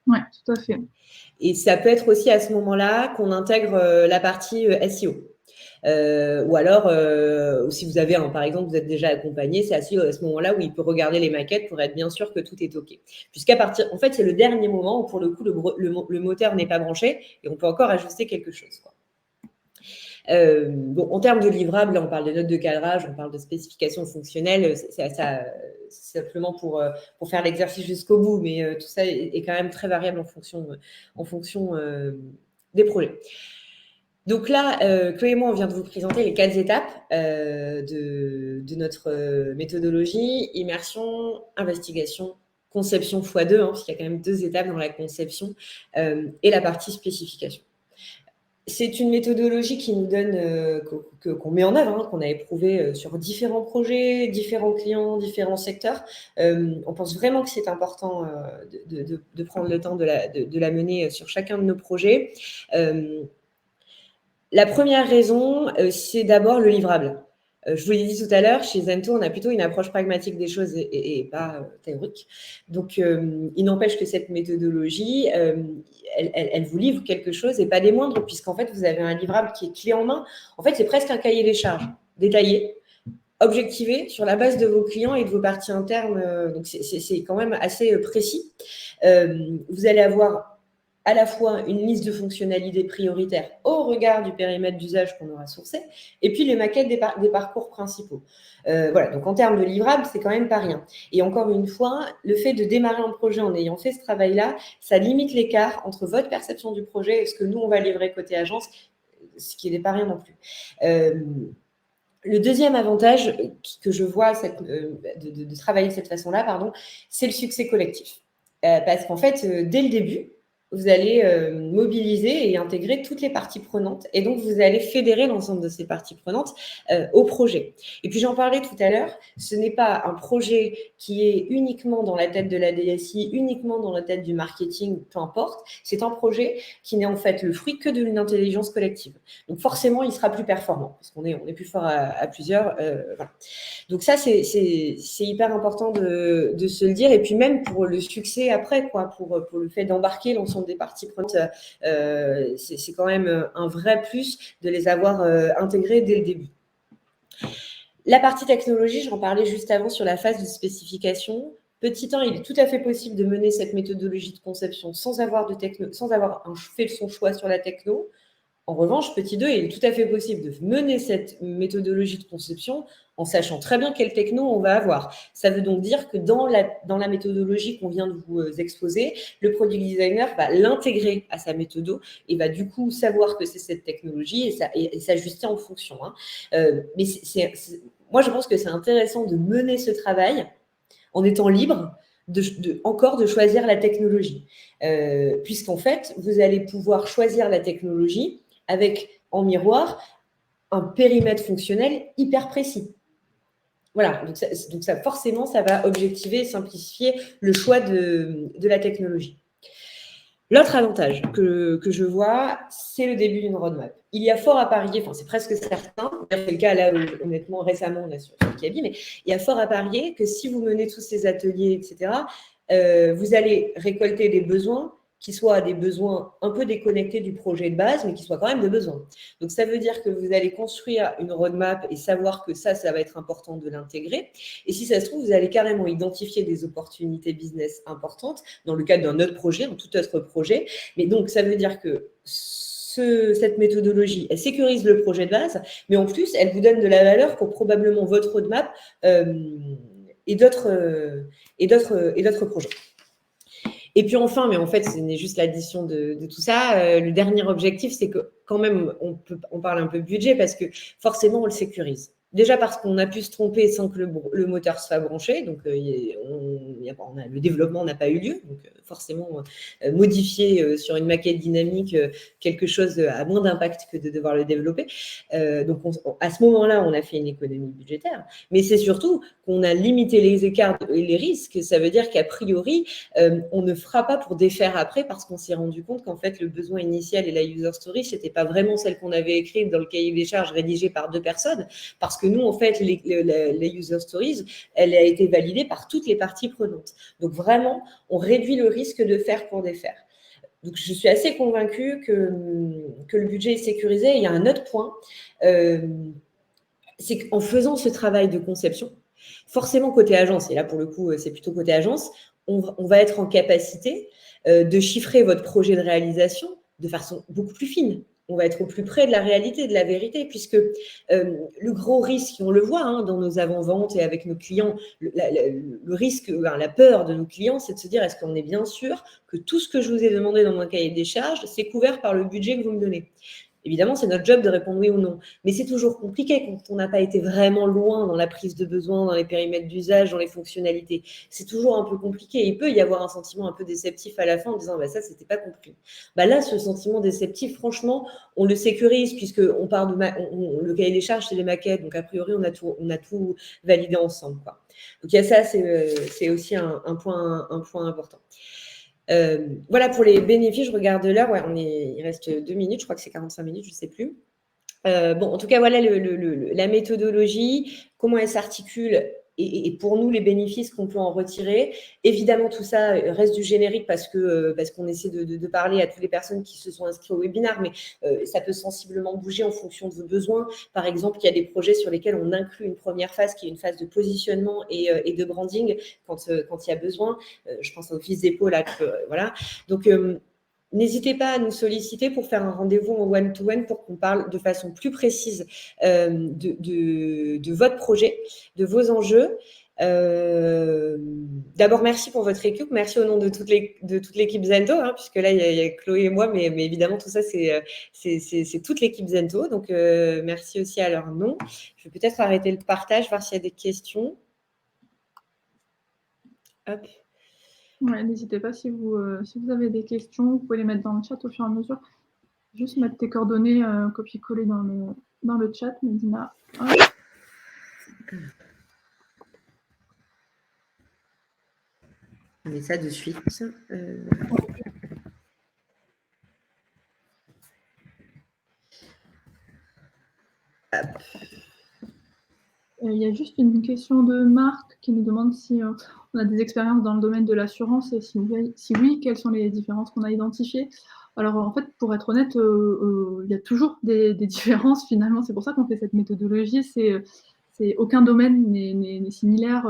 Oui, tout à fait. Et ça peut être aussi à ce moment-là qu'on intègre la partie SEO. Ou alors, si vous avez, par exemple, vous êtes déjà accompagné, c'est à ce moment-là où il peut regarder les maquettes pour être bien sûr que tout est OK. En fait, c'est le dernier moment où, pour le coup, le moteur n'est pas branché et on peut encore ajuster quelque chose, quoi. En termes de livrables, on parle de notes de cadrage, on parle de spécifications fonctionnelles, c'est simplement pour faire l'exercice jusqu'au bout, mais tout ça est quand même très variable en fonction des projets. Donc là, Chloé et moi, on vient de vous présenter les 4 étapes de notre méthodologie: immersion, investigation, conception x2, parce qu'il y a quand même 2 étapes dans la conception, et la partie spécification. C'est une méthodologie qui nous donne, qu'on met en œuvre, qu'on a éprouvé sur différents projets, différents clients, différents secteurs. On pense vraiment que c'est important de prendre le temps de la mener sur chacun de nos projets. La première raison, c'est d'abord le livrable. Je vous l'ai dit tout à l'heure, chez Zento, on a plutôt une approche pragmatique des choses et pas théorique. Donc, il n'empêche que cette méthodologie, elle vous livre quelque chose et pas des moindres, puisqu'en fait, vous avez un livrable qui est clé en main. En fait, c'est presque un cahier des charges détaillé, objectivé sur la base de vos clients et de vos parties internes. Donc, c'est quand même assez précis. Vous allez avoir à la fois une liste de fonctionnalités prioritaires au regard du périmètre d'usage qu'on aura sourcé, et puis les maquettes des parcours principaux. Voilà, donc en termes de livrables, c'est quand même pas rien. Et encore une fois, le fait de démarrer un projet en ayant fait ce travail-là, ça limite l'écart entre votre perception du projet et ce que nous, on va livrer côté agence, ce qui n'est pas rien non plus. Le deuxième avantage que je vois de travailler de cette façon-là, c'est le succès collectif. Parce qu'en fait, dès le début, vous allez mobiliser et intégrer toutes les parties prenantes. Et donc, vous allez fédérer l'ensemble de ces parties prenantes au projet. Et puis, j'en parlais tout à l'heure, ce n'est pas un projet qui est uniquement dans la tête de la DSI, uniquement dans la tête du marketing, peu importe. C'est un projet qui n'est en fait le fruit que d'une intelligence collective. Donc, forcément, il sera plus performant parce qu'on est plus fort à plusieurs. Voilà. Donc, ça, c'est hyper important de se le dire. Et puis, même pour le succès après, quoi, pour le fait d'embarquer l'ensemble des parties prenantes, c'est quand même un vrai plus de les avoir intégrées dès le début. La partie technologie, j'en parlais juste avant sur la phase de spécification. Petit 1, il est tout à fait possible de mener cette méthodologie de conception sans avoir fait son choix sur la techno. En revanche, petit 2, il est tout à fait possible de mener cette méthodologie de conception en sachant très bien quelle techno on va avoir. Ça veut donc dire que dans la méthodologie qu'on vient de vous exposer, le product designer va l'intégrer à sa méthode et va du coup savoir que c'est cette technologie et s'ajuster en fonction. Mais moi, je pense que c'est intéressant de mener ce travail en étant libre encore de choisir la technologie. Puisqu'en fait, vous allez pouvoir choisir la technologie avec, en miroir, un périmètre fonctionnel hyper précis. Voilà, donc ça forcément, ça va objectiver et simplifier le choix de la technologie. L'autre avantage que je vois, c'est le début d'une roadmap. Il y a fort à parier, enfin c'est presque certain, c'est le cas là, honnêtement, récemment, on a sur Kaby, mais il y a fort à parier que si vous menez tous ces ateliers, etc., vous allez récolter des besoins qui soient des besoins un peu déconnectés du projet de base, mais qui soient quand même des besoins. Donc, ça veut dire que vous allez construire une roadmap et savoir que ça va être important de l'intégrer. Et si ça se trouve, vous allez carrément identifier des opportunités business importantes dans le cadre d'un autre projet, un tout autre projet. Mais donc, ça veut dire que cette méthodologie, elle sécurise le projet de base, mais en plus, elle vous donne de la valeur pour probablement votre roadmap et d'autres projets. Et puis enfin, mais en fait, ce n'est juste l'addition de tout ça. Le dernier objectif, c'est que quand même, on parle un peu budget parce que forcément, on le sécurise. Déjà parce qu'on a pu se tromper sans que le moteur soit branché, donc le développement n'a pas eu lieu, donc forcément modifier sur une maquette dynamique quelque chose a moins d'impact que de devoir le développer. Donc à ce moment-là, on a fait une économie budgétaire, mais c'est surtout qu'on a limité les écarts et les risques. Ça veut dire qu'a priori, on ne fera pas pour défaire après parce qu'on s'est rendu compte qu'en fait, le besoin initial et la user story, c'était pas vraiment celle qu'on avait écrite dans le cahier des charges rédigé par 2 personnes, parce que nous, en fait, les user stories, elle a été validée par toutes les parties prenantes. Donc vraiment, on réduit le risque de faire pour défaire. Donc, je suis assez convaincue que le budget est sécurisé. Et il y a un autre point, c'est qu'en faisant ce travail de conception, forcément côté agence, et là pour le coup, c'est plutôt côté agence, on va être en capacité de chiffrer votre projet de réalisation de façon beaucoup plus fine. On va être au plus près de la réalité, de la vérité, puisque le gros risque, on le voit dans nos avant-ventes et avec nos clients, le risque, la peur de nos clients, c'est de se dire, est-ce qu'on est bien sûr que tout ce que je vous ai demandé dans mon cahier des charges, c'est couvert par le budget que vous me donnez ? Évidemment, c'est notre job de répondre oui ou non. Mais c'est toujours compliqué quand on n'a pas été vraiment loin dans la prise de besoin, dans les périmètres d'usage, dans les fonctionnalités. C'est toujours un peu compliqué. Il peut y avoir un sentiment un peu déceptif à la fin en disant ça, c'était pas compris. Là, ce sentiment déceptif, franchement, on le sécurise puisqu'on part le cahier des charges, c'est les maquettes. Donc, a priori, on a tout validé ensemble, quoi. Donc, il y a ça, c'est aussi un point important. Voilà pour les bénéfices, je regarde l'heure, il reste 2 minutes, je crois que c'est 45 minutes, je ne sais plus. En tout cas, voilà la méthodologie, comment elle s'articule et pour nous, les bénéfices qu'on peut en retirer. Évidemment, tout ça reste du générique parce qu'on essaie de parler à toutes les personnes qui se sont inscrites au webinaire, mais ça peut sensiblement bouger en fonction de vos besoins. Par exemple, il y a des projets sur lesquels on inclut une première phase qui est une phase de positionnement et de branding quand il y a besoin. Je pense à Office Depot, là, voilà. Donc, n'hésitez pas à nous solliciter pour faire un rendez-vous en one-to-one pour qu'on parle de façon plus précise de votre projet, de vos enjeux. D'abord, merci pour votre écoute. Merci au nom de toute l'équipe Zento, hein, puisque là, il y a Chloé et moi, mais évidemment, tout ça, c'est toute l'équipe Zento. Donc, merci aussi à leur nom. Je vais peut-être arrêter le partage, voir s'il y a des questions. Hop. Ouais, n'hésitez pas si vous avez des questions, vous pouvez les mettre dans le chat au fur et à mesure. Juste mettre tes coordonnées, copier-coller dans le chat, Medina. On met ça de suite. Il y a juste une question de Marc qui nous demande si on a des expériences dans le domaine de l'assurance et si oui, quelles sont les différences qu'on a identifiées. Alors en fait, pour être honnête, il y a toujours des différences finalement. C'est pour ça qu'on fait cette méthodologie. Aucun domaine n'est similaire.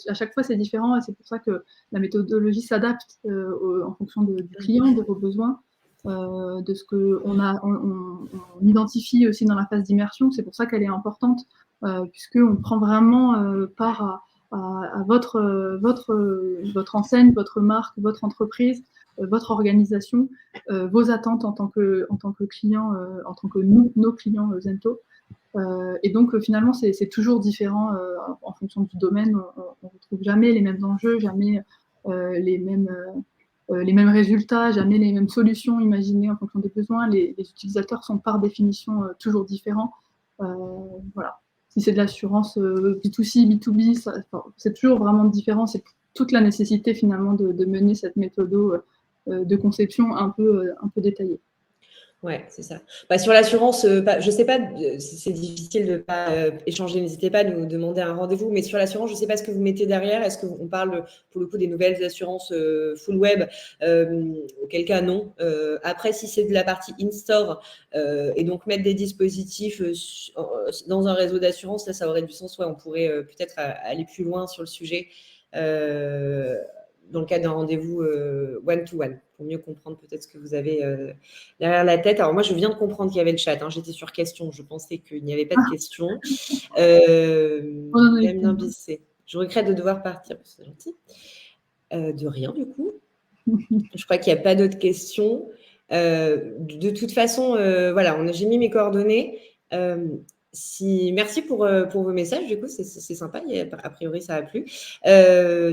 À chaque fois, c'est différent et c'est pour ça que la méthodologie s'adapte en fonction du client, de vos besoins. De ce qu'on identifie aussi dans la phase d'immersion. C'est pour ça qu'elle est importante, puisqu'on prend vraiment part à votre enseigne, votre marque, votre entreprise, votre organisation, vos attentes en tant que client, en tant que nos clients Zento. Et donc finalement, c'est toujours différent en fonction du domaine. On ne retrouve jamais les mêmes enjeux, jamais les mêmes résultats, jamais les mêmes solutions imaginées en fonction des besoins. Les utilisateurs sont par définition toujours différents. Voilà. Si c'est de l'assurance B2C, B2B, c'est toujours vraiment différent. C'est toute la nécessité finalement de mener cette méthode de conception un peu détaillée. Ouais, c'est ça. Sur l'assurance, je ne sais pas, c'est difficile de ne pas échanger, n'hésitez pas à nous demander un rendez-vous, mais sur l'assurance, je ne sais pas ce que vous mettez derrière. Est-ce qu'on parle pour le coup des nouvelles assurances full web? Auquel cas, non. Après, si c'est de la partie in-store et donc mettre des dispositifs dans un réseau d'assurance, là, ça aurait du sens. Ouais, on pourrait peut-être aller plus loin sur le sujet. Dans le cadre d'un rendez-vous one-to-one, pour mieux comprendre peut-être ce que vous avez derrière la tête. Alors moi, je viens de comprendre qu'il y avait le chat. Hein. J'étais sur questions. Je pensais qu'il n'y avait pas de questions. Bien bissé. Je regrette de devoir partir. C'est gentil. De rien, du coup. Je crois qu'il n'y a pas d'autres questions. De toute façon, voilà, j'ai mis mes coordonnées. Merci pour vos messages, du coup, c'est sympa, a priori ça a plu.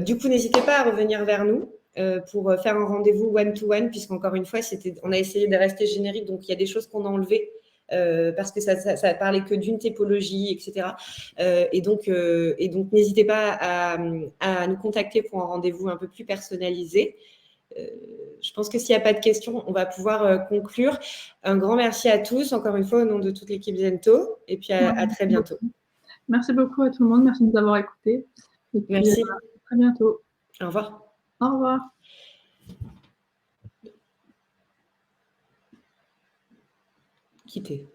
Du coup, n'hésitez pas à revenir vers nous pour faire un rendez-vous one-to-one, puisqu'encore une fois, on a essayé de rester générique, donc il y a des choses qu'on a enlevées parce que ça parlait que d'une typologie, etc. Et donc n'hésitez pas à nous contacter pour un rendez-vous un peu plus personnalisé. Je pense que s'il n'y a pas de questions, on va pouvoir conclure. Un grand merci à tous, encore une fois, au nom de toute l'équipe Zento. Et puis à très bientôt. Merci beaucoup à tout le monde. Merci de nous avoir écoutés. Et puis, merci. À très bientôt. Au revoir. Au revoir. Quitter.